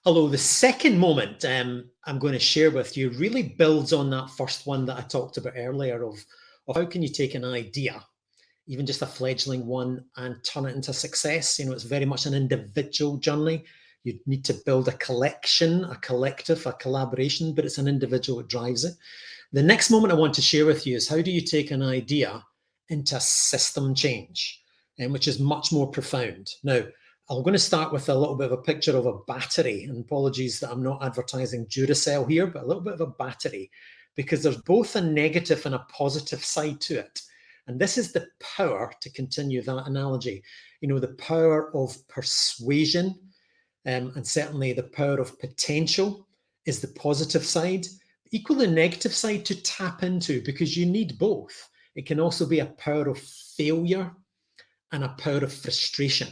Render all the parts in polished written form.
Hello, the second moment I'm going to share with you really builds on that first one that I talked about earlier of how can you take an idea, even just a fledgling one, and turn it into success. It's very much an individual journey. You need to build a collection, a collective, a collaboration, but it's an individual that drives it. The next moment I want to share with you is how do you take an idea into system change, which is much more profound. Now, I'm going to start with a little bit of a picture of a battery, and apologies that I'm not advertising Duracell here, but a little bit of a battery, because there's both a negative and a positive side to it. And this is the power, to continue that analogy, the power of persuasion, and certainly the power of potential is the positive side. Equally negative side to tap into, because you need both. It can also be a power of failure and a power of frustration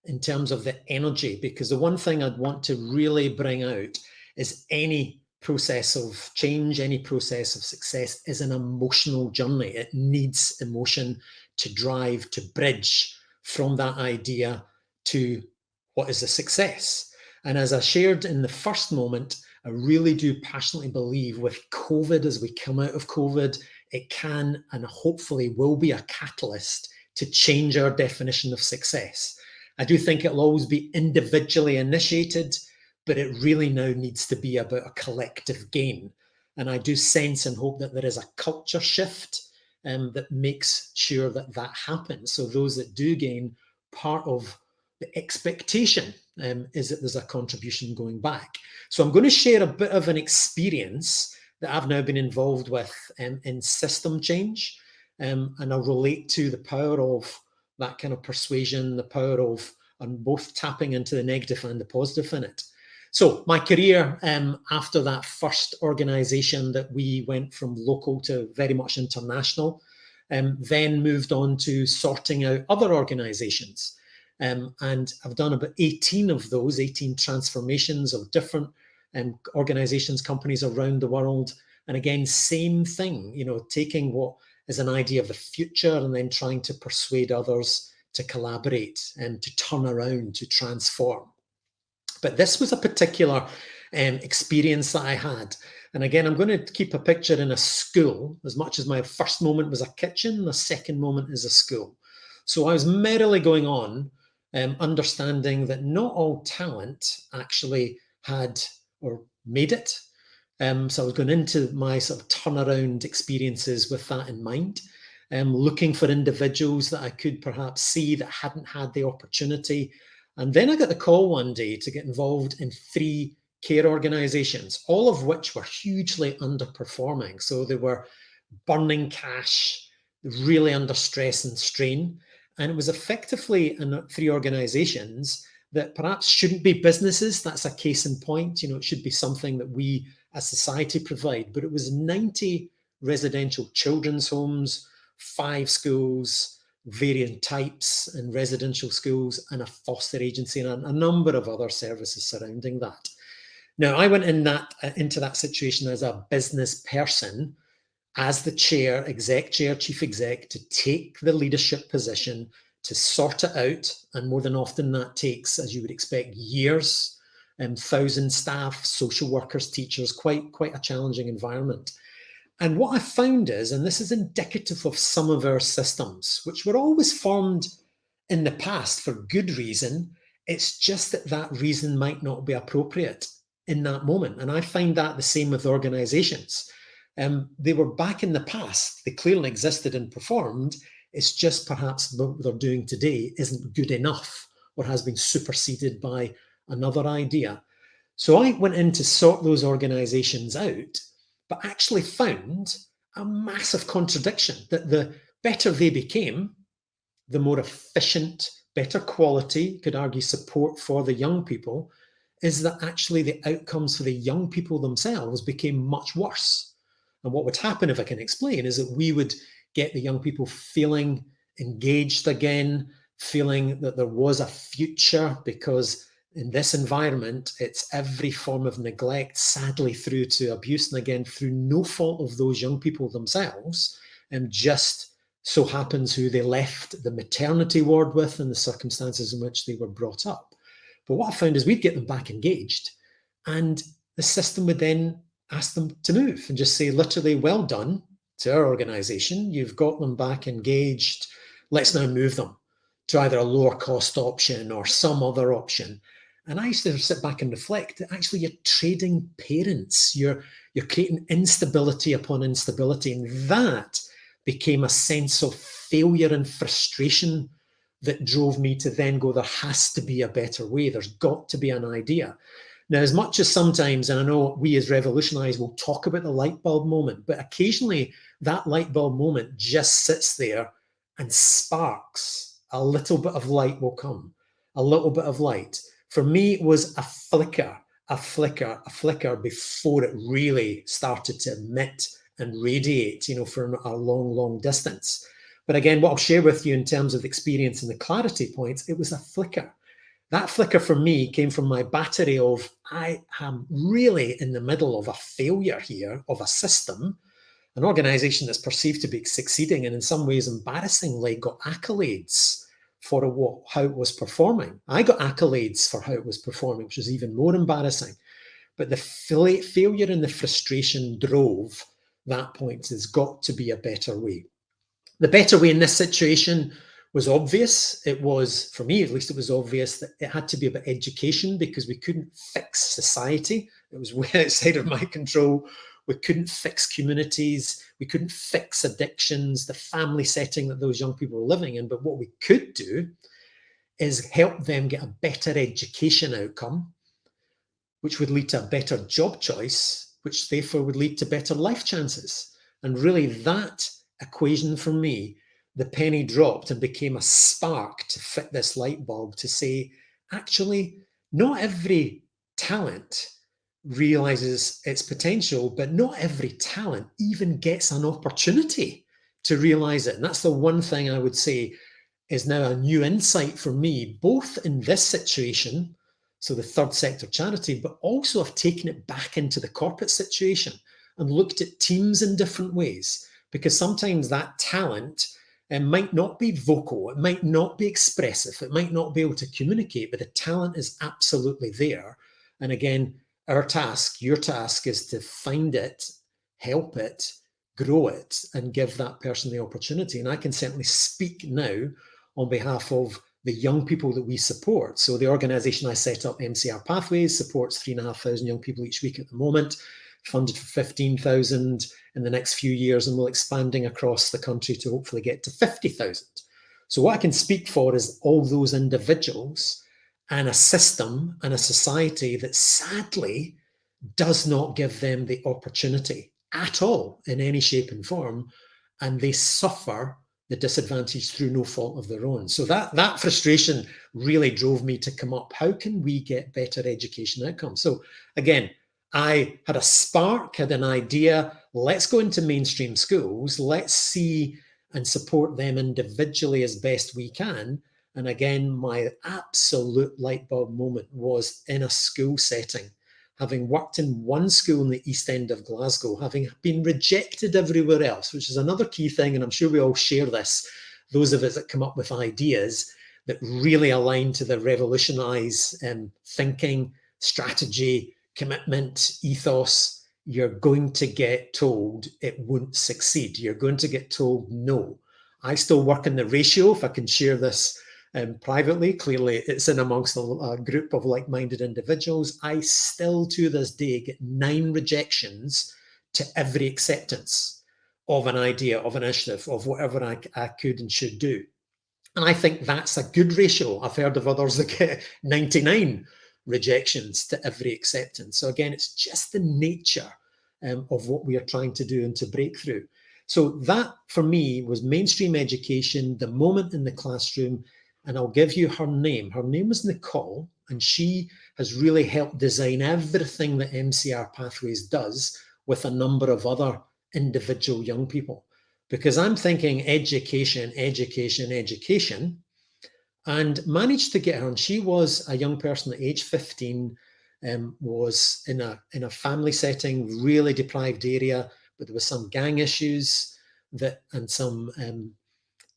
in terms of the energy, because the one thing I'd want to really bring out is any process of change, any process of success is an emotional journey. It needs emotion to drive, to bridge from that idea to what is a success. And as I shared in the first moment, I really do passionately believe with COVID, as we come out of COVID, it can and hopefully will be a catalyst to change our definition of success. I do think it'll always be individually initiated, but it really now needs to be about a collective gain. And I do sense and hope that there is a culture shift that makes sure that that happens. So those that do gain, part of the expectation is that there's a contribution going back. So I'm going to share a bit of an experience that I've now been involved with in system change. And I'll relate to the power of that kind of persuasion, the power of and both tapping into the negative and the positive in it. So my career after that first organization that we went from local to very much international, then moved on to sorting out other organizations. And I've done about 18 of those, 18 transformations of different organizations, companies around the world. And again, same thing, taking what is an idea of the future and then trying to persuade others to collaborate and to turn around, to transform. But this was a particular experience that I had. And again, I'm going to keep a picture in a school. As much as my first moment was a kitchen, the second moment is a school. So I was merrily going on, understanding that not all talent actually had or made it. So I was going into my sort of turnaround experiences with that in mind, looking for individuals that I could perhaps see that hadn't had the opportunity. And then I got the call one day to get involved in 3 care organizations, all of which were hugely underperforming. So they were burning cash, really under stress and strain. And it was effectively 3 organizations that perhaps shouldn't be businesses. That's a case in point. It should be something that we as society provide. But it was 90 residential children's homes, 5 schools, varying types and residential schools, and a foster agency, and a number of other services surrounding that. Now, I went into that situation as a business person, as the chair, chief exec, to take the leadership position, to sort it out. And more than often that takes, as you would expect, years, 1,000 staff, social workers, teachers, quite a challenging environment. And what I found is, and this is indicative of some of our systems, which were always formed in the past for good reason, it's just that reason might not be appropriate in that moment. And I find that the same with organizations. They were back in the past, they clearly existed and performed. It's just perhaps what they're doing today isn't good enough or has been superseded by another idea. So I went in to sort those organizations out, but actually found a massive contradiction, that the better they became, the more efficient, better quality, could argue support for the young people, is that actually the outcomes for the young people themselves became much worse. And what would happen, if I can explain, is that we would get the young people feeling engaged again, feeling that there was a future, because in this environment, it's every form of neglect, sadly through to abuse, and again, through no fault of those young people themselves, and just so happens who they left the maternity ward with and the circumstances in which they were brought up. But what I found is we'd get them back engaged, and the system would then ask them to move and just say, literally, well done to our organization. You've got them back engaged. Let's now move them to either a lower cost option or some other option. And I used to sit back and reflect that actually you're trading parents. You're creating instability upon instability. And that became a sense of failure and frustration that drove me to then go, there has to be a better way. There's got to be an idea. Now, as much as sometimes, and I know we as Revolutionize will talk about the light bulb moment, but occasionally that light bulb moment just sits there and sparks. A little bit of light will come, a little bit of light. For me, it was a flicker before it really started to emit and radiate, for a long, long distance. But again, what I'll share with you in terms of experience and the clarity points, it was a flicker. That flicker for me came from my battery of, I am really in the middle of a failure here of a system, an organization that's perceived to be succeeding and in some ways embarrassingly got accolades for how it was performing. I got accolades for how it was performing, which was even more embarrassing. But the failure and the frustration drove that point. There's got to be a better way. The better way in this situation was obvious. It was, for me at least, it was obvious that it had to be about education because we couldn't fix society. It was way outside of my control. We couldn't fix communities. We couldn't fix addictions, the family setting that those young people were living in. But what we could do is help them get a better education outcome, which would lead to a better job choice, which therefore would lead to better life chances. And really that equation for me, the penny dropped and became a spark to fit this light bulb to say, actually, not every talent realizes its potential, but not every talent even gets an opportunity to realize it. And that's the one thing I would say is now a new insight for me, both in this situation, so the third sector charity, but also I've taken it back into the corporate situation and looked at teams in different ways, because sometimes that talent might not be vocal, it might not be expressive, it might not be able to communicate, but the talent is absolutely there. And again, our task, your task, is to find it, help it, grow it, and give that person the opportunity. And I can certainly speak now on behalf of the young people that we support. So the organization I set up, MCR Pathways, supports 3,500 young people each week at the moment, funded for 15,000 in the next few years, and we're expanding across the country to hopefully get to 50,000. So what I can speak for is all those individuals and a system and a society that sadly does not give them the opportunity at all in any shape and form, and they suffer the disadvantage through no fault of their own. So that frustration really drove me to come up. How can we get better education outcomes? So again, I had a spark, had an idea. Let's go into mainstream schools. Let's see and support them individually as best we can. And again, my absolute light bulb moment was in a school setting, having worked in one school in the East End of Glasgow, having been rejected everywhere else, which is another key thing, and I'm sure we all share this, those of us that come up with ideas that really align to the Revolutionize thinking, strategy, commitment, ethos, you're going to get told it won't succeed. You're going to get told no. I still work in the ratio, if I can share this privately. Clearly, it's in amongst a group of like-minded individuals. I still, to this day, get 9 rejections to every acceptance of an idea, of an initiative, of whatever I could and should do. And I think that's a good ratio. I've heard of others that get 99 rejections to every acceptance. So again, it's just the nature of what we are trying to do and to break through. So that, for me, was mainstream education, the moment in the classroom. And I'll give you her name. Her name was Nicole, and she has really helped design everything that MCR Pathways does with a number of other individual young people. Because I'm thinking education, education, education, and managed to get her. And she was a young person at age 15, was in a family setting, really deprived area, but there was some gang issues and some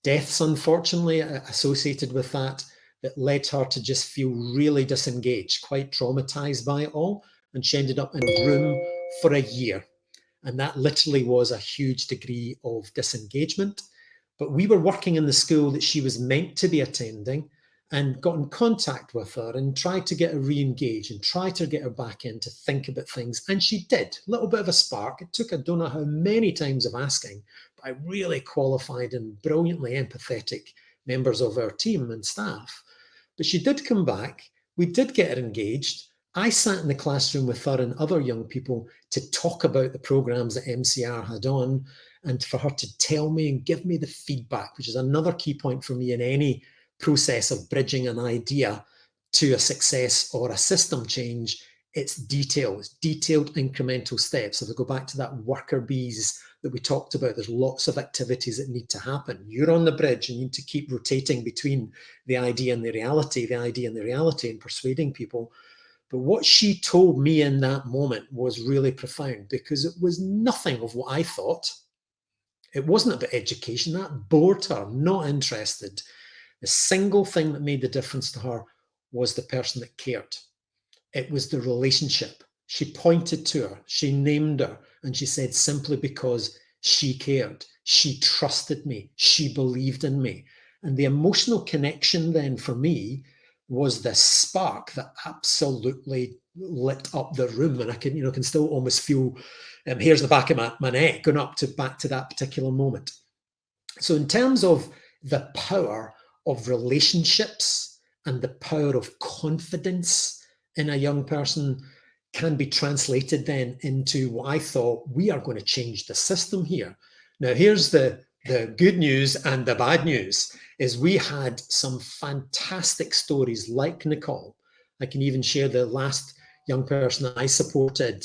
deaths, unfortunately, associated with that that led her to just feel really disengaged, quite traumatized by it all. And she ended up in a room for a year. And that literally was a huge degree of disengagement. But we were working in the school that she was meant to be attending, and got in contact with her and tried to get her re-engaged and tried to get her back in to think about things. And she did. A little bit of a spark. It took, I don't know how many times of asking, by really qualified and brilliantly empathetic members of our team and staff. But she did come back. We did get her engaged. I sat in the classroom with her and other young people to talk about the programs that MCR had on, and for her to tell me and give me the feedback, which is another key point for me in any process of bridging an idea to a success or a system change. It's detailed incremental steps. So if we go back to that worker bees that we talked about, there's lots of activities that need to happen. You're on the bridge and you need to keep rotating between the idea and the reality, and persuading people. But what she told me in that moment was really profound, because it was nothing of what I thought. It wasn't about education. That bored her, not interested. The single thing that made the difference to her was the person that cared. It was the relationship. She pointed to her, she named her, and she said, simply because she cared, she trusted me, she believed in me. And the emotional connection then for me was the spark that absolutely lit up the room. And I can still almost feel, here's the back of my neck going back to that particular moment. So in terms of the power of relationships and the power of confidence in a young person can be translated then into what I thought, we are going to change the system here. Now, here's the good news and the bad news is we had some fantastic stories like Nicole. I can even share the last young person I supported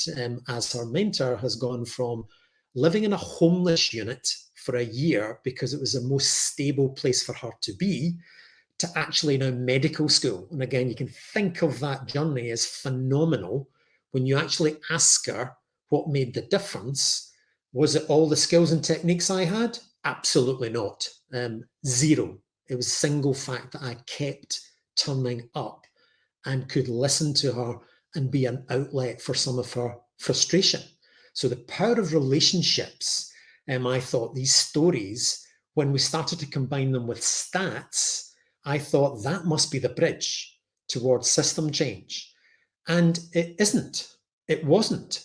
as her mentor has gone from living in a homeless unit for a year because it was the most stable place for her to be, to actually now medical school. And again, you can think of that journey as phenomenal when you actually ask her what made the difference. Was it all the skills and techniques I had? Absolutely not. Zero. It was a single fact that I kept turning up and could listen to her and be an outlet for some of her frustration. So the power of relationships, I thought these stories, when we started to combine them with stats, I thought that must be the bridge towards system change. And it isn't. It wasn't,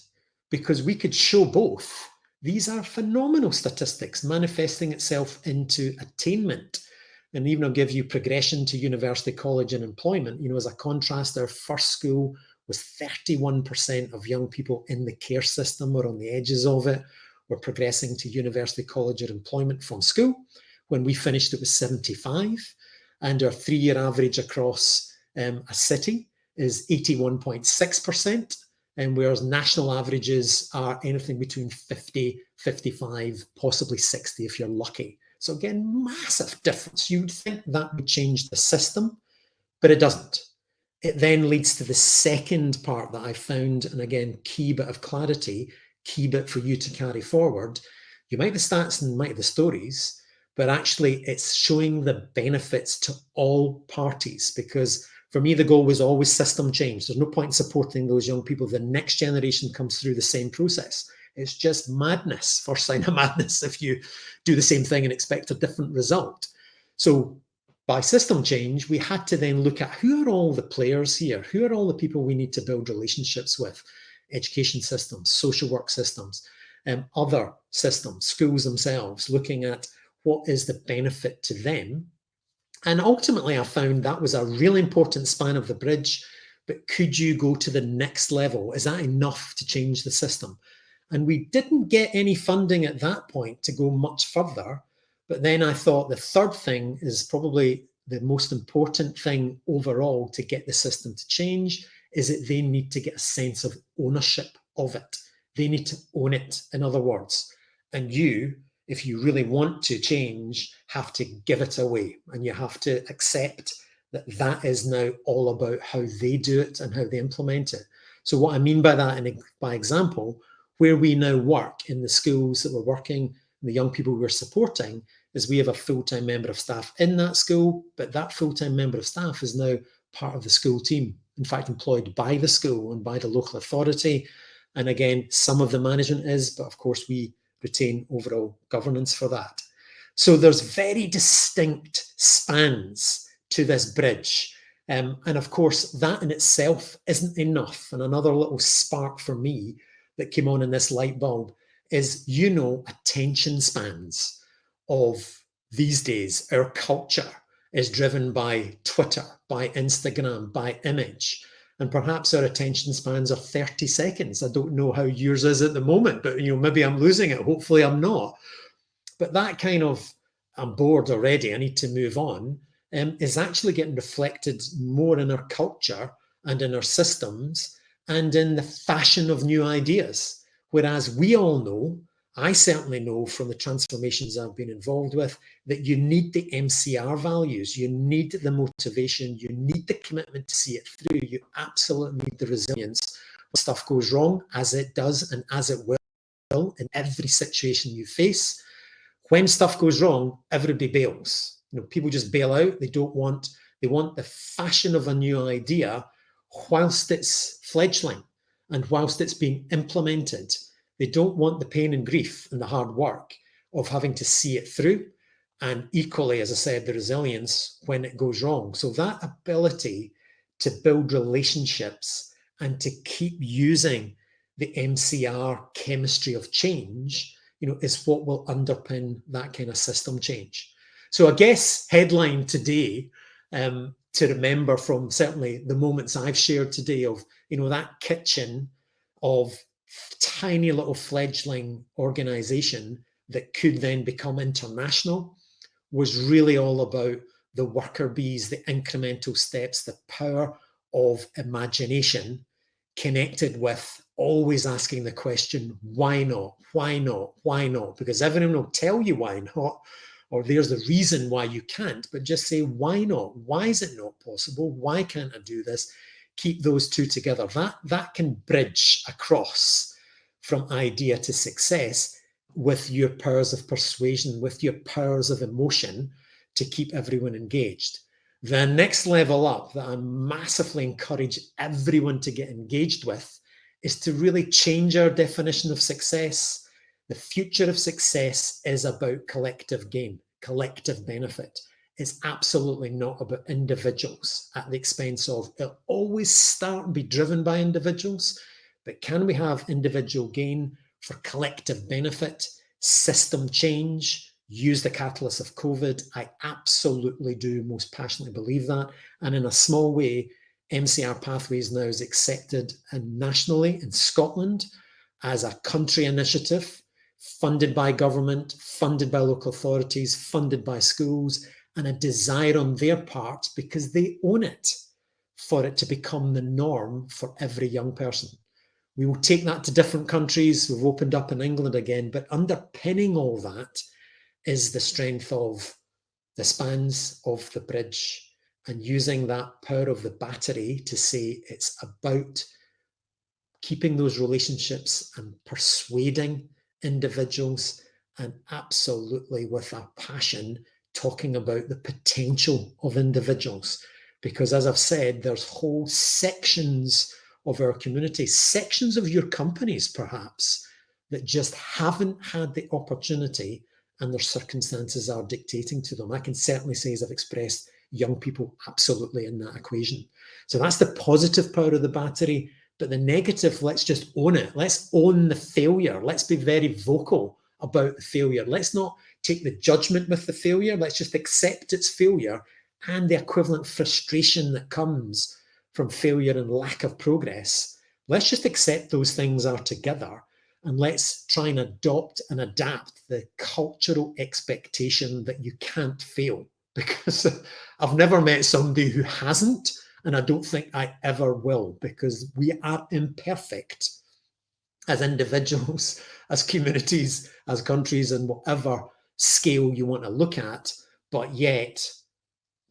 because we could show both. These are phenomenal statistics manifesting itself into attainment. And even I'll give you progression to university, college, and employment. As a contrast, our first school was 31% of young people in the care system or on the edges of it were progressing to university, college, or employment from school. When we finished, it was 75. And our 3-year average across a city is 81.6%. And whereas national averages are anything between 50, 55, possibly 60 if you're lucky. So again, massive difference. You'd think that would change the system, but it doesn't. It then leads to the second part that I found, and again, key bit of clarity, key bit for you to carry forward. You might have the stats and might have the stories, but actually it's showing the benefits to all parties, because for me, the goal was always system change. There's no point in supporting those young people. The next generation comes through the same process. It's just madness, first sign of madness, if you do the same thing and expect a different result. So by system change, we had to then look at who are all the players here? Who are all the people we need to build relationships with? Education systems, social work systems, other systems, schools themselves, looking at what is the benefit to them. And ultimately, I found that was a really important span of the bridge. But could you go to the next level? Is that enough to change the system? And we didn't get any funding at that point to go much further. But then I thought the third thing is probably the most important thing overall to get the system to change, is that they need to get a sense of ownership of it. They need to own it, in other words. And you, if you really want to change, have to give it away. And you have to accept that that is now all about how they do it and how they implement it. So what I mean by that, and by example, where we now work in the schools that we're working, the young people we're supporting, is we have a full-time member of staff in that school, but that full-time member of staff is now part of the school team, in fact, employed by the school and by the local authority. And again, some of the management is, but of course we retain overall governance for that. So there's very distinct spans to this bridge. And of course, that in itself isn't enough. And another little spark for me that came on in this light bulb is, attention spans of these days. Our culture is driven by Twitter, by Instagram, by image. And perhaps our attention spans are 30 seconds. I don't know how yours is at the moment, but maybe I'm losing it. Hopefully I'm not. But that kind of, I'm bored already, I need to move on, is actually getting reflected more in our culture and in our systems and in the fashion of new ideas. Whereas we all know, I certainly know from the transformations I've been involved with, that you need the MCR values, you need the motivation, you need the commitment to see it through, you absolutely need the resilience. When stuff goes wrong, as it does and as it will in every situation you face. When stuff goes wrong, everybody bails. People just bail out. They want the fashion of a new idea whilst it's fledgling and whilst it's being implemented. They don't want the pain and grief and the hard work of having to see it through. And equally, as I said, the resilience when it goes wrong. So that ability to build relationships and to keep using the MCR chemistry of change, is what will underpin that kind of system change. So I guess headline today, to remember from certainly the moments I've shared today of, that kitchen of tiny little fledgling organization that could then become international, was really all about the worker bees, the incremental steps, the power of imagination, connected with always asking the question, why not? Why not? Why not? Because everyone will tell you why not, or there's the reason why you can't, but just say, why not? Why is it not possible? Why can't I do this? Keep those two together. That can bridge across from idea to success with your powers of persuasion, with your powers of emotion to keep everyone engaged. The next level up that I massively encourage everyone to get engaged with is to really change our definition of success. The future of success is about collective gain, collective benefit. It's absolutely not about individuals at the expense of, it'll always start and be driven by individuals, but can we have individual gain for collective benefit, system change, use the catalyst of COVID? I absolutely do most passionately believe that. And in a small way, MCR Pathways now is accepted nationally in Scotland as a country initiative, funded by government, funded by local authorities, funded by schools, and a desire on their part, because they own it, for it to become the norm for every young person. We will take that to different countries. We've opened up in England again, but underpinning all that is the strength of the spans of the bridge, and using that power of the battery to say it's about keeping those relationships and persuading individuals, and absolutely with a passion talking about the potential of individuals. Because as I've said, there's whole sections of our community, sections of your companies perhaps, that just haven't had the opportunity and their circumstances are dictating to them. I can certainly say, as I've expressed, young people absolutely in that equation. So that's the positive power of the battery. But the negative, let's just own it. Let's own the failure. Let's be very vocal about the failure. Let's not take the judgment with the failure. Let's just accept its failure and the equivalent frustration that comes from failure and lack of progress. Let's just accept those things are together, and let's try and adopt and adapt the cultural expectation that you can't fail. Because I've never met somebody who hasn't, and I don't think I ever will, because we are imperfect as individuals, as communities, as countries, and whatever scale you want to look at. But yet,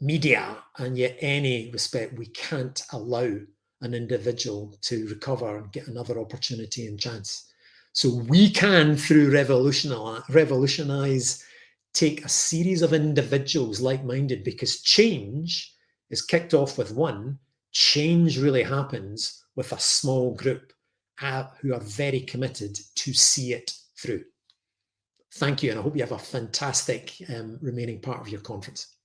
media, and yet any respect, we can't allow an individual to recover and get another opportunity and chance. So we can, through revolutionize take a series of individuals like-minded, because change is kicked off with one. Change really happens with a small group who are very committed to see it through. Thank you, and I hope you have a fantastic remaining part of your conference.